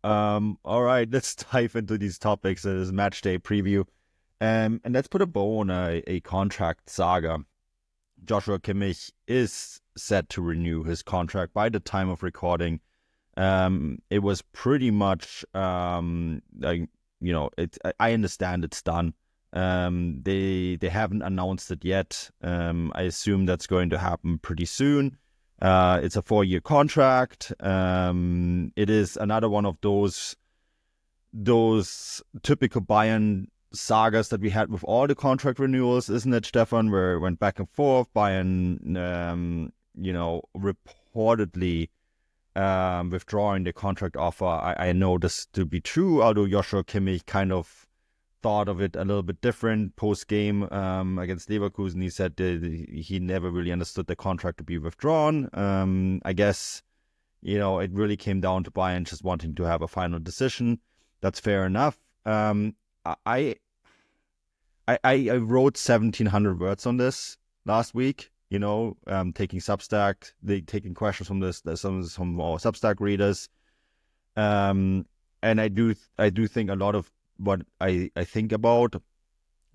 All right, let's dive into these topics. It is match day preview. And let's put a bow on a contract saga. Joshua Kimmich is set to renew his contract by the time of recording. It was pretty much, like, I understand it's done. They haven't announced it yet. I assume that's going to happen pretty soon. It's a 4-year contract. It is another one of those typical Bayern sagas that we had with all the contract renewals, isn't it, Stefan? Where it went back and forth. Bayern, reportedly withdrawing the contract offer. I know this to be true, although Joshua Kimmich kind of thought of it a little bit different post-game against Leverkusen. He said he never really understood the contract to be withdrawn. I guess, it really came down to Bayern just wanting to have a final decision. That's fair enough. I wrote 1,700 words on this last week, taking Substack, taking questions from some our Substack readers. And I do think a lot of what I think about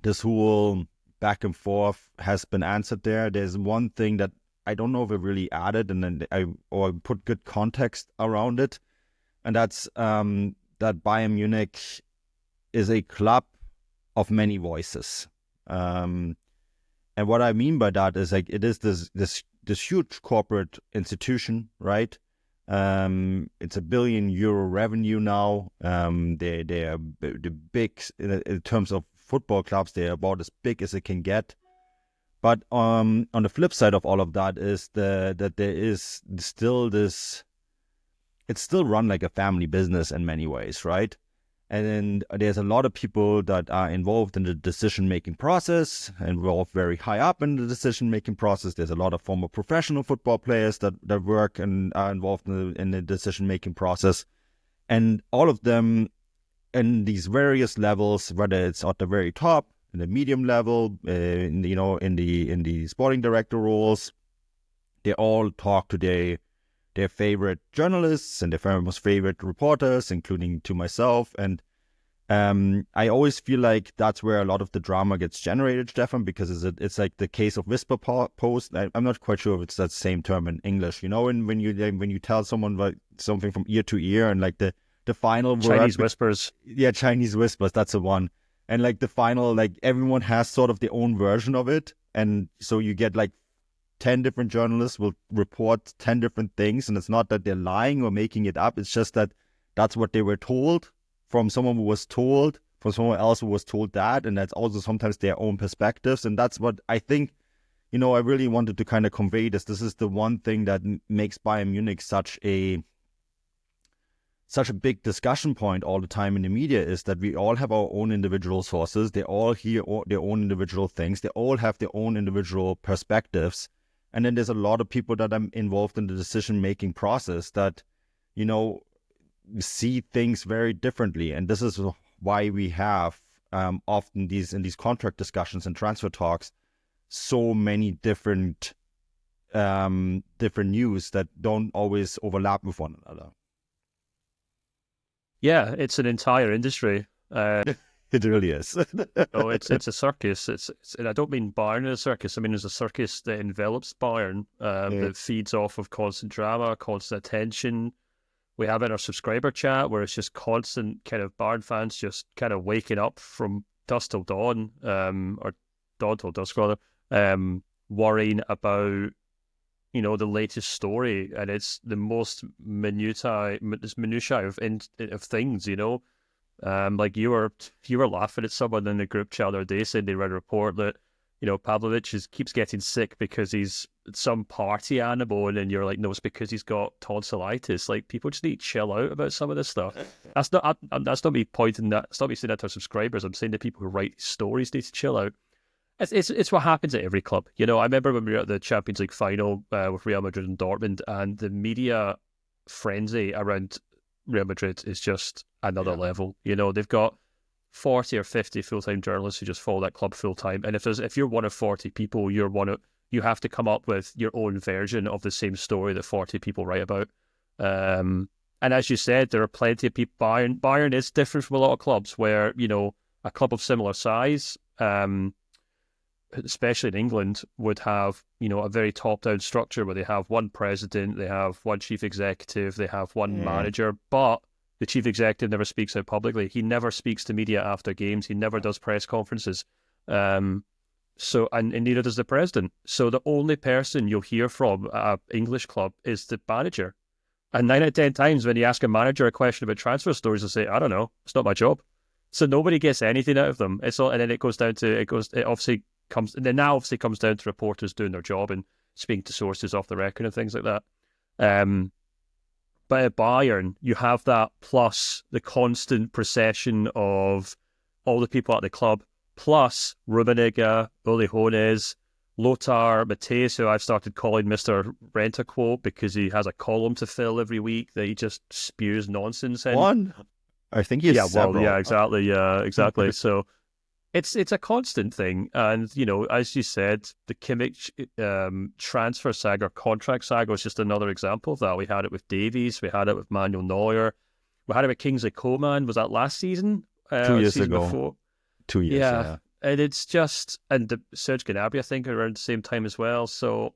this whole back and forth has been answered there. There's one thing that I don't know if I really added and then I put good context around it, and that's that Bayern Munich is a club of many voices. And what I mean by that is, like, it is this huge corporate institution, right? It's €1 billion revenue now. They are the big in terms of football clubs. They're about as big as it can get. But on the flip side of all of that is that there is still this. It's still run like a family business in many ways, right? And then there's a lot of people that are involved in the decision-making process, involved very high up in the decision-making process. There's a lot of former professional football players that work and are involved in the decision-making process. And all of them in these various levels, whether it's at the very top, in the medium level, in the sporting director roles, they all talk to their favorite journalists and their most favorite reporters, including to myself. And I always feel like that's where a lot of the drama gets generated, Stefan, because it's like the case of whisper post. I'm not quite sure if it's that same term in English, and when you tell someone like something from ear to ear, and like the final Chinese word, whispers. yeah, Chinese whispers, that's the one. And like the final, like everyone has sort of their own version of it. And so you get like 10 different journalists will report 10 different things, and it's not that they're lying or making it up. It's just that that's what they were told from someone who was told from someone else who was told that, and that's also sometimes their own perspectives. And that's what I think, I really wanted to kind of convey this. This is the one thing that makes Bayern Munich such a big discussion point all the time in the media, is that we all have our own individual sources. They all hear their own individual things. They all have their own individual perspectives. And then there's a lot of people that are involved in the decision-making process that, see things very differently. And this is why we have often in these contract discussions and transfer talks, so many different news that don't always overlap with one another. Yeah, it's an entire industry. It really is. It's a circus. And I don't mean Bayern as a circus. I mean, there's a circus that envelops Bayern that feeds off of constant drama, constant attention. We have in our subscriber chat where it's just constant kind of Bayern fans just kind of waking up from dusk till dawn, or dawn till dusk rather, worrying about the latest story, and it's the most minutiae of things. Like you were laughing at someone in the group chat the other day saying they read a report that Pavlovich keeps getting sick because he's some party animal, and then you're like, no, it's because he's got tonsillitis. Like, people just need to chill out about some of this stuff. That's not me pointing that. It's not me saying that to our subscribers. I'm saying the people who write stories need to chill out. It's what happens at every club. I remember when we were at the Champions League final with Real Madrid and Dortmund, and the media frenzy around Real Madrid is just another level. They've got 40 or 50 full-time journalists who just follow that club full-time. And if you're one of 40 people, you have to come up with your own version of the same story that 40 people write about. And And as you said, there are plenty of people. Bayern is different from a lot of clubs where, a club of similar size, especially in England, would have, a very top-down structure where they have one president, they have one chief executive, they have one manager, but the chief executive never speaks out publicly. He never speaks to media after games. He never does press conferences. And neither does the president. So the only person you'll hear from at an English club is the manager. And 9 out of 10 times when you ask a manager a question about transfer stories, they'll say, I don't know, it's not my job. So nobody gets anything out of them. It's all, and then it obviously comes down to reporters doing their job and speaking to sources off the record and things like that. But at Bayern, you have that plus the constant procession of all the people at the club, plus Rummenigge, Uli Hoeneß, Lothar Matthäus, who I've started calling Mr. Rent-A-Quote because he has a column to fill every week that he just spews nonsense in. One? I think he's several. Yeah, exactly. So it's a constant thing. And, as you said, the Kimmich transfer saga, or contract saga, was just another example of that. We had it with Davies. We had it with Manuel Neuer. We had it with Kingsley Coman. Was that last season? 2 years ago. Before? 2 years, yeah. And it's just, and Serge Gnabry, I think, around the same time as well. So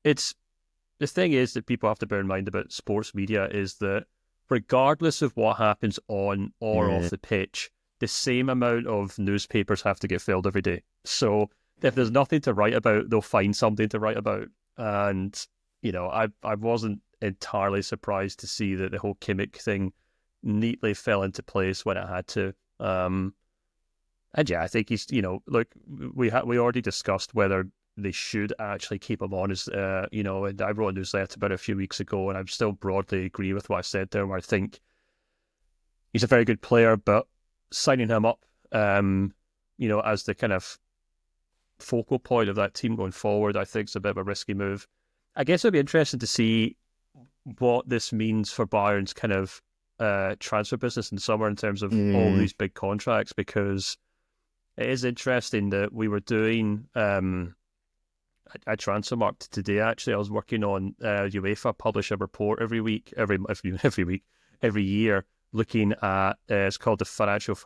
the thing is that people have to bear in mind about sports media is that regardless of what happens on or off the pitch, the same amount of newspapers have to get filled every day. So if there's nothing to write about, they'll find something to write about. And, I wasn't entirely surprised to see that the whole Kimmich thing neatly fell into place when it had to. And yeah, I think he's, look, we already discussed whether they should actually keep him on as, and I wrote a newsletter about it a few weeks ago, and I still broadly agree with what I said there, where I think he's a very good player, but signing him up, as the kind of focal point of that team going forward, I think is a bit of a risky move. I guess it'll be interesting to see what this means for Bayern's kind of transfer business in summer in terms of all these big contracts, because it is interesting that we were doing a transfer market today. Actually, I was working on UEFA publish a report every year, looking at it's called the Financial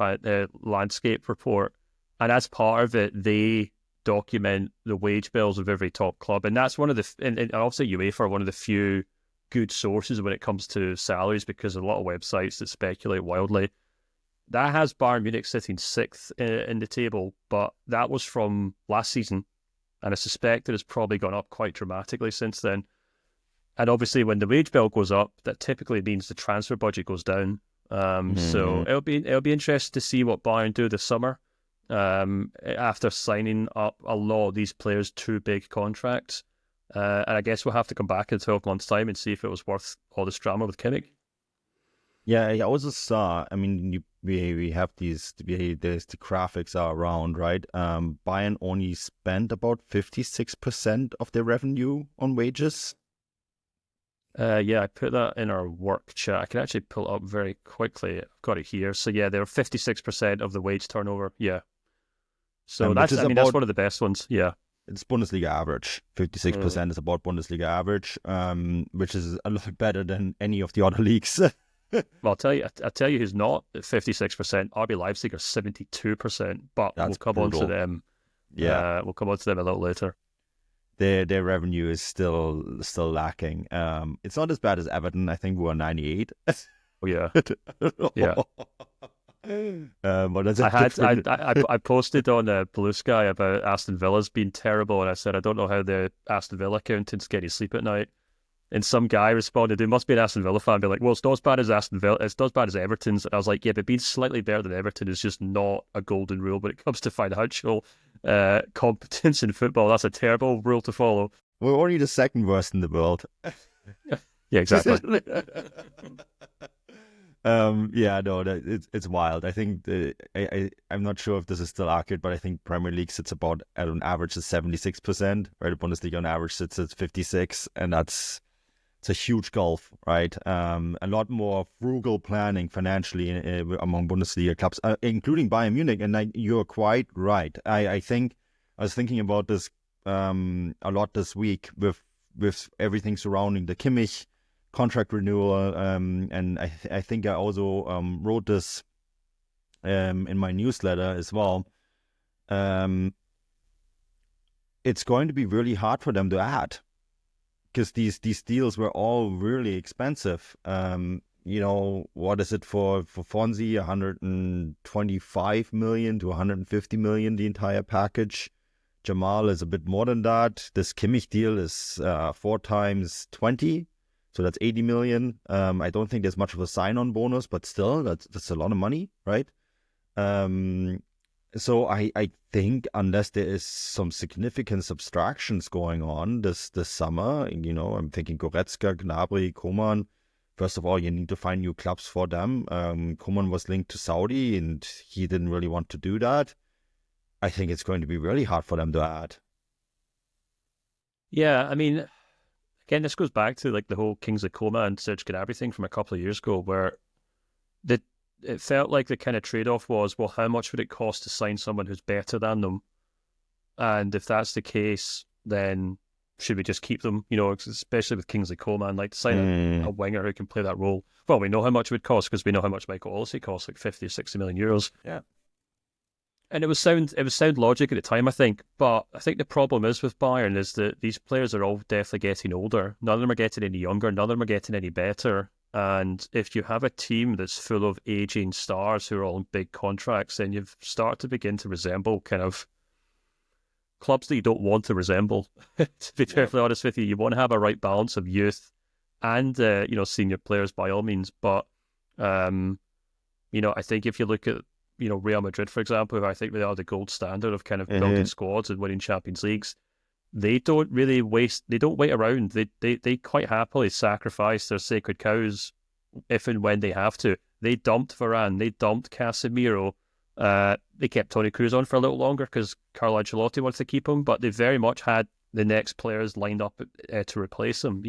Landscape Report, and as part of it, they document the wage bills of every top club, and that's one of the and obviously UEFA are one of the few good sources when it comes to salaries, because a lot of websites that speculate wildly. That has Bayern Munich sitting 6th in the table, but that was from last season, and I suspect it has probably gone up quite dramatically since then. And obviously, when the wage bill goes up, that typically means the transfer budget goes down. So it'll be interesting to see what Bayern do this summer after signing up a lot of these players to big contracts. And I guess we'll have to come back in 12 months' time and see if it was worth all this drama with Kimmich. Yeah, I also saw, I mean, we have the graphics are around, right? Bayern only spent about 56% of their revenue on wages. Yeah, I put that in our work chat. I can actually pull it up very quickly. I've got it here. So yeah, they're 56% of the wage turnover. Yeah. So that's one of the best ones. Yeah. It's Bundesliga average. 56% is about Bundesliga average, which is a little better than any of the other leagues. Well, I'll tell you who's not at 56%. RB Leipzig are 72%, but we'll come on to them. Yeah, we'll come on to them a little later. Their revenue is still lacking. It's not as bad as Everton. I think we're 98. Oh yeah, yeah. But I posted on Blue Sky about Aston Villa's being terrible, and I said I don't know how the Aston Villa accountants get to sleep at night. And some guy responded, "It must be an Aston Villa fan." Be like, "Well, it's not as bad as Aston Villa. It's not as bad as Everton's." And I was like, "Yeah, but being slightly better than Everton is just not a golden rule when it comes to financial competence in football. That's a terrible rule to follow." We're only the second worst in the world. Yeah, exactly. It's wild. I think I'm not sure if this is still accurate, but I think Premier League sits about at an average of 76%, right? The Bundesliga on average sits at 56%, and it's a huge gulf, right? A lot more frugal planning financially among Bundesliga clubs, including Bayern Munich. And you're quite right. I think I was thinking about this a lot this week with everything surrounding the Kimmich contract renewal, and I think I also wrote this in my newsletter as well. It's going to be really hard for them to add, because these deals were all really expensive. What is it for Fonzie? 125 million to 150 million, the entire package. Jamal is a bit more than that. This Kimmich deal is 4 times 20, so that's 80 million. I don't think there's much of a sign-on bonus, but still, that's a lot of money, right? So I think unless there is some significant subtractions going on this summer, I'm thinking Goretzka, Gnabry, Coman. First of all, you need to find new clubs for them. Coman was linked to Saudi, and he didn't really want to do that. I think it's going to be really hard for them to add. Yeah, I mean, again, this goes back to like the whole Kingsley Coman and Serge Gnabry thing from a couple of years ago, where it felt like the kind of trade-off was, well, how much would it cost to sign someone who's better than them? And if that's the case, then should we just keep them? Especially with Kingsley Coman, like to sign a winger who can play that role. Well, we know how much it would cost because we know how much Michael Olise costs, like 50 or 60 million euros. Yeah. And it was sound logic at the time, I think. But I think the problem is with Bayern is that these players are all definitely getting older. None of them are getting any younger. None of them are getting any better. And if you have a team that's full of aging stars who are all on big contracts, then you start to begin to resemble kind of clubs that you don't want to resemble. To be perfectly honest with you, you want to have a right balance of youth and senior players by all means. But I think if you look at Real Madrid, for example, I think they are the gold standard of kind of building squads and winning Champions Leagues. They don't really they don't wait around. They quite happily sacrifice their sacred cows if and when they have to. They dumped Varane, they dumped Casemiro. They kept Toni Kroos on for a little longer because Carlo Ancelotti wanted to keep him, but they very much had the next players lined up to replace him.